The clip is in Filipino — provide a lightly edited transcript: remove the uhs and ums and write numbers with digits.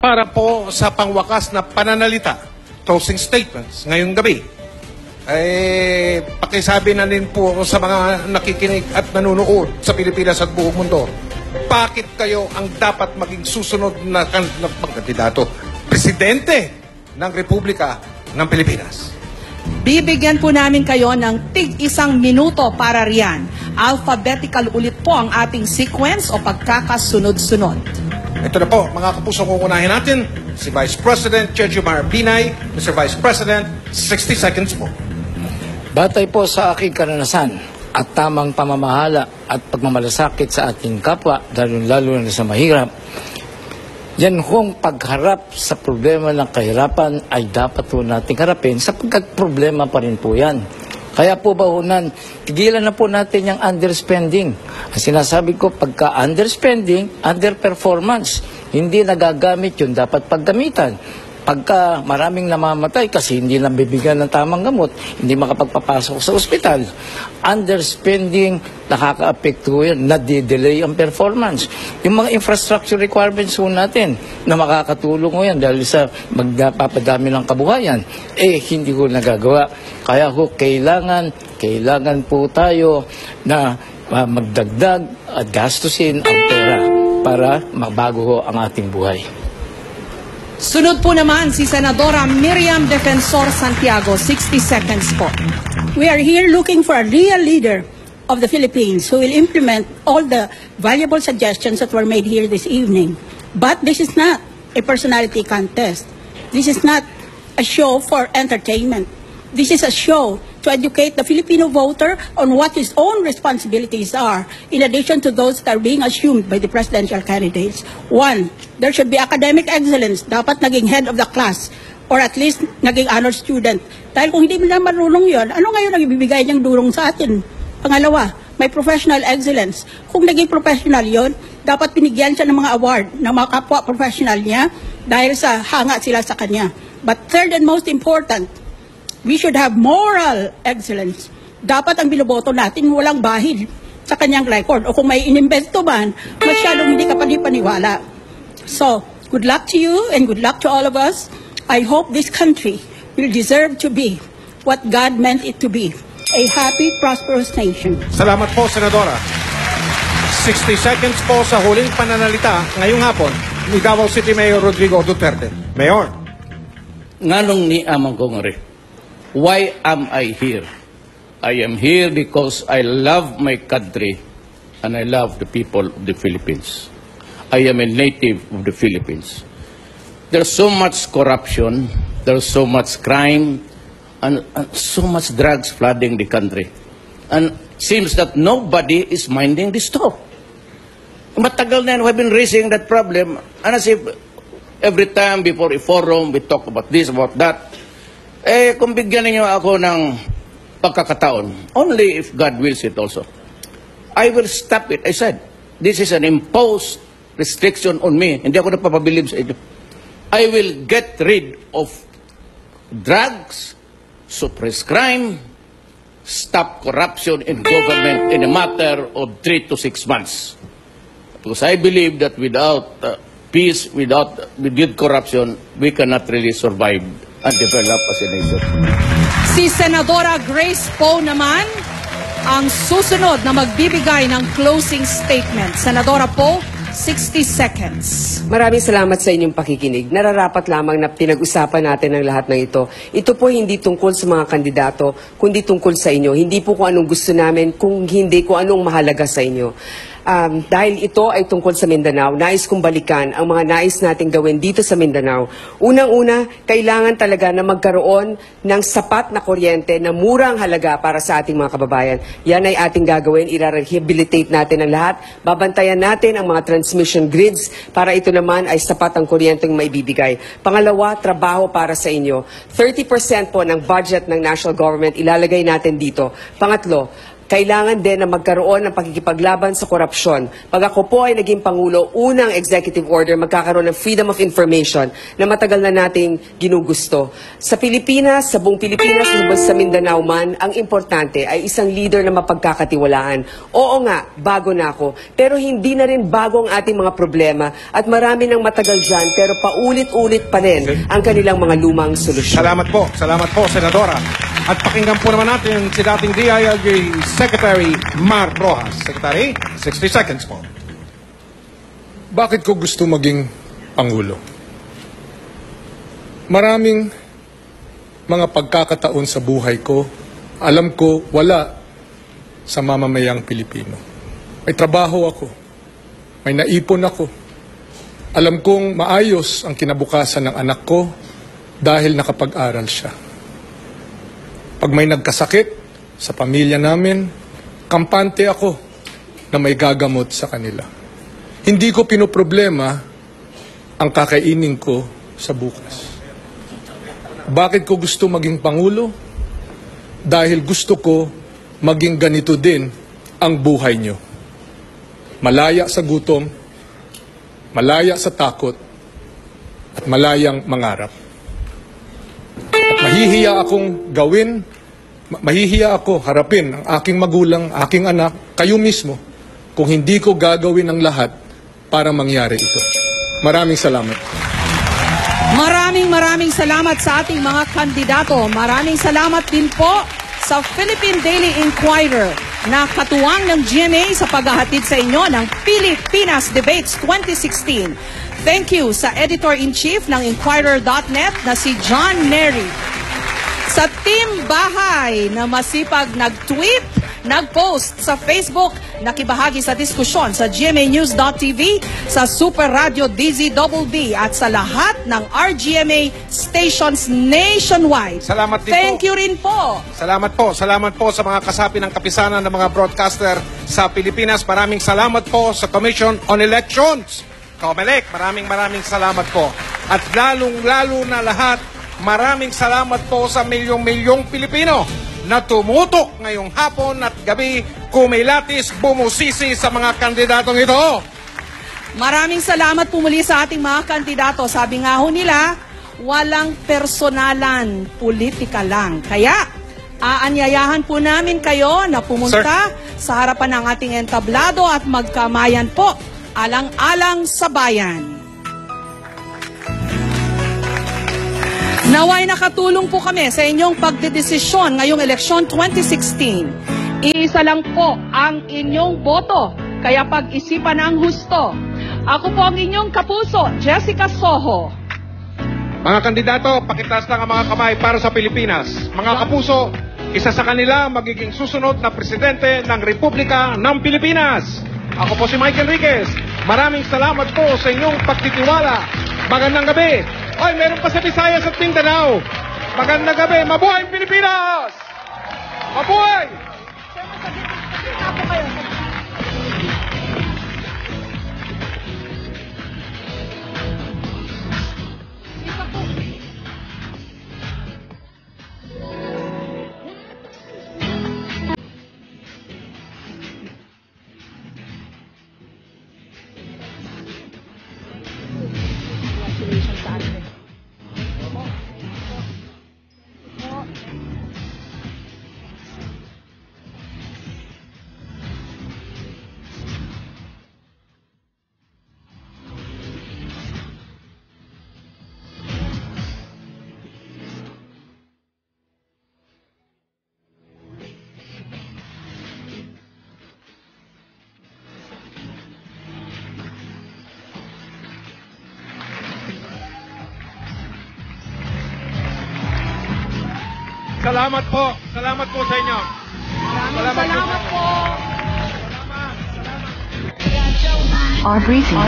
para po sa pangwakas na pananalita, closing statements ngayong gabi. Pakisabi na din po sa mga nakikinig at nanonood sa Pilipinas at buong mundo, bakit kayo ang dapat maging susunod na kandidato, presidente ng Republika ng Pilipinas? Bibigyan po namin kayo ng tig-1 minuto para riyan. Alphabetical ulit po ang ating sequence o pagkakasunod-sunod. Ito na po, mga kapuso, kukunahin natin si Vice President Jejomar Binay. Mr. Vice President, 60 seconds po. Batay po sa aking karanasan at tamang pamamahala at pagmamalasakit sa ating kapwa, lalo na sa mahirap, yan hong pagharap sa problema ng kahirapan ay dapat po nating harapin sapagkat problema pa rin po yan. Kaya po bahunan, tigilan na po natin yung underspending. Ang sinasabi ko, pagka underspending, underperformance, hindi nagagamit yun, dapat paggamitan. Pagka maraming namamatay kasi hindi lang bibigyan ng tamang gamot, hindi makapagpapasok sa ospital, underspending, nakaka-apekto yan, nadidelay ang performance. Yung mga infrastructure requirements po natin na makakatulong ko yan dahil sa magpapadami ng kabuhayan, hindi ko nagagawa. Kaya ho, kailangan po tayo na magdagdag at gastusin ang pera para magbago ho ang ating buhay. Sunod po naman si Senadora Miriam Defensor Santiago, 60 seconds po. We are here looking for a real leader of the Philippines who will implement all the valuable suggestions that were made here this evening. But this is not a personality contest. This is not a show for entertainment. This is a show to educate the Filipino voter on what his own responsibilities are, in addition to those that are being assumed by the presidential candidates. One, there should be academic excellence. Dapat naging head of the class, or at least naging honor student. Dahil kung hindi mo na marunong yun, ano ngayon ang ibibigay niyang dulong sa atin? Pangalawa, may professional excellence. Kung naging professional yon, dapat pinigyan siya ng mga award ng mga kapwa professional niya dahil sa hanga sila sa kanya. But third and most important, we should have moral excellence. Dapat ang binoboto natin walang bahid sa kanyang record. O kung may inimbesto man, masyadong hindi ka panipaniwala. So, good luck to you and good luck to all of us. I hope this country will deserve to be what God meant it to be. A happy, prosperous nation. Salamat po, Senadora. 60 seconds po sa huling pananalita ngayong hapon ni Davao City Mayor Rodrigo Duterte. Mayor. Nganong ni amang kongre? Why am I here? I am here because I love my country and I love the people of the Philippines. I am a native of the Philippines. There's so much corruption, there's so much crime, and so much drugs flooding the country. And seems that nobody is minding this talk. Matagal na yan, we've been raising that problem, and as if every time before a forum, we talk about this, about that. Kung bigyan niyo ako ng pagkakataon, only if God wills it also, I will stop it. I said, this is an imposed restriction on me. Hindi ako napapabilib sa inyo. I will get rid of drugs, suppress crime, stop corruption in government in a matter of 3 to 6 months. Because I believe that without peace, without corruption, we cannot really survive and develop as a nation. Si Senadora Grace Poe naman ang susunod na magbibigay ng closing statement. Senadora Poe, 60 seconds. Maraming salamat sa inyong pakikinig. Nararapat lamang na pinag-usapan natin ang lahat ng ito. Ito po hindi tungkol sa mga kandidato, kundi tungkol sa inyo. Hindi po kung anong gusto namin, kung hindi kung anong mahalaga sa inyo. Dahil ito ay tungkol sa Mindanao, nais kong balikan ang mga nais nating gawin dito sa Mindanao. Unang-una, kailangan talaga na magkaroon ng sapat na kuryente na murang halaga para sa ating mga kababayan. Yan ay ating gagawin, i-rehabilitate natin ang lahat, babantayan natin ang mga transmission grids para ito naman ay sapat ang kuryenteng maibibigay. Pangalawa, trabaho para sa inyo. 30% po ng budget ng national government ilalagay natin dito. Pangatlo, Kailangan din na magkaroon ng pakikipaglaban sa korupsyon. Pag ako po ay naging Pangulo, unang executive order, magkakaroon ng freedom of information na matagal na nating ginugusto. Sa Pilipinas, sa buong Pilipinas, sa Mindanao man, ang importante ay isang leader na mapagkakatiwalaan. Oo nga, bago na ako, pero hindi na rin bago ang ating mga problema at marami nang matagal dyan, pero paulit-ulit pa rin ang kanilang mga lumang solusyon. Salamat po, Senadora. At pakinggan po naman natin si dating DILG Secretary Mar Rojas. Secretary, 60 seconds po. Bakit ko gusto maging Pangulo? Maraming mga pagkakataon sa buhay ko, alam ko wala sa mamamayang Pilipino. May trabaho ako, may naipon ako. Alam kong maayos ang kinabukasan ng anak ko dahil nakapag-aral siya. Pag may nagkasakit sa pamilya namin, kampante ako na may gagamot sa kanila. Hindi ko pinoproblema ang kakainin ko sa bukas. Bakit ko gusto maging Pangulo? Dahil gusto ko maging ganito din ang buhay nyo. Malaya sa gutom, malaya sa takot, at malayang mangarap. At mahihiya ako harapin ang aking magulang, aking anak, kayo mismo, kung hindi ko gagawin ang lahat para mangyari ito. Maraming salamat. Maraming salamat sa ating mga kandidato. Maraming salamat din po sa Philippine Daily Inquirer na katuwang ng GMA sa paghahatid sa inyo ng Pilipinas Debates 2016. Thank you sa Editor-in-Chief ng Inquirer.net na si John Nery. Sa Team Bahay na masipag nag-tweet, nag-post sa Facebook, nakibahagi sa diskusyon sa GMAnews.tv, sa Super Radio DZBB at sa lahat ng RGMA stations nationwide. Salamat din Thank po. you rin po. Salamat po sa mga kasapi ng kapisanan ng mga broadcaster sa Pilipinas. Maraming salamat po sa Commission on Elections. COMELEC, maraming salamat po. At lalong-lalo na lahat, maraming salamat po sa milyong-milyong Pilipino na tumutok ngayong hapon at gabi, kumilatis, bumusisi sa mga kandidatong ito. Maraming salamat po muli sa ating mga kandidato. Sabi nga ho nila, walang personalan, politika lang. Kaya, aanyayahan po namin kayo na pumunta sa harapan ng ating entablado at magkamayan po, alang-alang sa bayan. Naway nakatulong po kami sa inyong pagdedesisyon ngayong eleksyon 2016. Iisa lang po ang inyong boto, kaya pag-isipan ang husto. Ako po ang inyong kapuso, Jessica Soho. Mga kandidato, pakitaas lang ang mga kamay para sa Pilipinas. Mga kapuso, isa sa kanila magiging susunod na presidente ng Republika ng Pilipinas. Ako po si Mike Enriquez. Maraming salamat po sa inyong pagtitiwala. Magandang gabi. Ay, meron pa sa Visayas at Mindanao. Magandang gabi. Mabuhay ang Pilipinas! Mabuhay! Salamat po. Salamat po sa inyo. Salamat po. Our briefing.